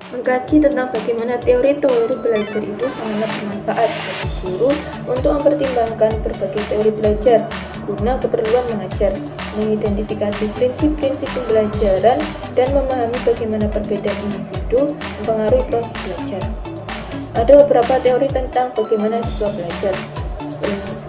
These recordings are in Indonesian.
Mengkaji tentang bagaimana teori-teori belajar itu sangat bermanfaat bagi guru untuk mempertimbangkan berbagai teori belajar guna keperluan mengajar, mengidentifikasi prinsip-prinsip pembelajaran, dan memahami bagaimana perbedaan individu mempengaruhi proses belajar. Ada beberapa teori tentang bagaimana siswa belajar.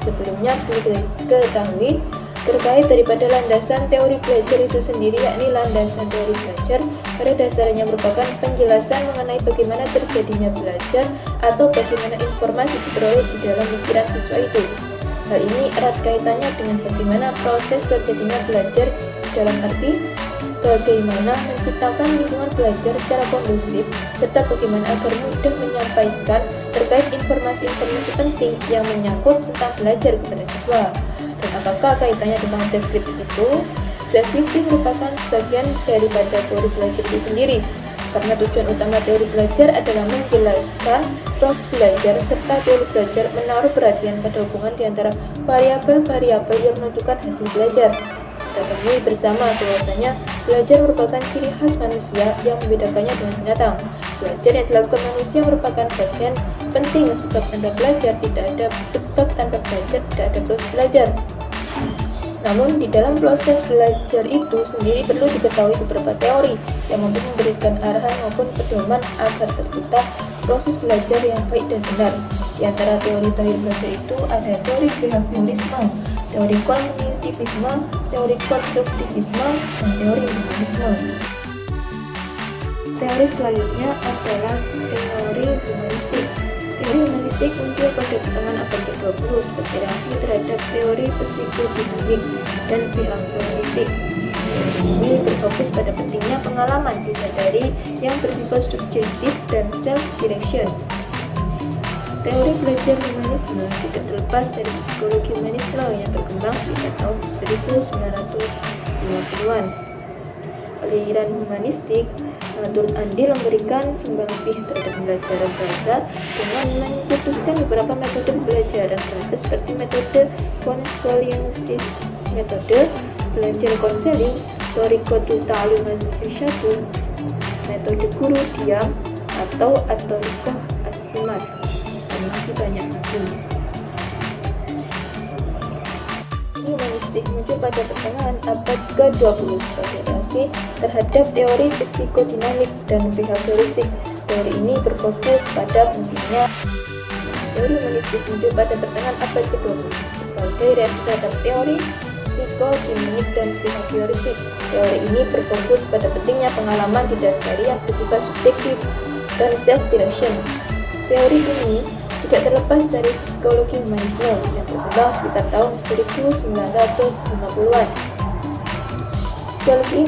Sebelumnya perlu diketahui terkait daripada landasan teori belajar itu sendiri, yakni landasan teori belajar pada dasarnya merupakan penjelasan mengenai bagaimana terjadinya belajar atau bagaimana informasi diperoleh di dalam pikiran siswa itu. Hal ini erat kaitannya dengan bagaimana proses terjadinya belajar dalam arti bagaimana menciptakan lingkungan belajar secara kondusif serta bagaimana agar mudah menyampaikan terkait informasi-informasi penting yang menyangkut tentang belajar kepada siswa. Dan apakah kaitannya dengan deskriptif itu? Deskriptif merupakan bagian daripada teori belajar itu sendiri, karena tujuan utama teori belajar adalah menjelaskan proses belajar, serta teori belajar menaruh perhatian pada hubungan di antara variabel-variabel yang menentukan hasil belajar. Kita temui bersama bahwasanya belajar merupakan ciri khas manusia yang membedakannya dengan binatang. Belajar yang dilakukan manusia merupakan bagian penting, sebab tanpa belajar tidak ada, sebab tanpa belajar tidak ada proses belajar. Namun di dalam proses belajar itu sendiri perlu diketahui beberapa teori yang mampu memberikan arahan maupun pedoman agar tercipta proses belajar yang baik dan benar. Di antara teori-teori belajar itu ada teori behaviorisme, teori kognitivisme, teori konstruktivisme, dan teori humanisme. Teori selanjutnya adalah teori humanistik. Teori humanistik muncul pada pertengahan abad ke-20 sebagai reaksi terhadap teori psikodinamik dan behavioristik. Ini berfokus pada pentingnya pengalaman disadari yang bersifat subjektif dan self-direction. Teori belajar humanisme tidak terlepas dari psikologi humanisme yang berkembang sekitar tahun 1950-an. Aliran humanistik turut andil memberikan sumbangsih terhadap pembelajaran bahasa dengan mencetuskan beberapa metode pembelajaran bahasa seperti metode konsoliasis, metode belajar konseling, teori ta'allum al-irsyad, metode guru diam, atau atorikoh asimat, dan masih banyak lagi. Humanistik muncul pada pertengahan abad ke-20 sebagai reaksi terhadap teori psikodinamik dan behavioristik. Teori ini berfokus pada pentingnya. Teori humanistik muncul pada pertengahan abad ke-20 sebagai reaksi terhadap teori psikodinamik dan behavioristik. Teori ini berfokus pada pentingnya pengalaman didasari yang bersifat subjektif dan self-direction. Teori ini tidak terlepas dari psikologi humanisme yang berkembang sekitar tahun 1950-an. Psikologi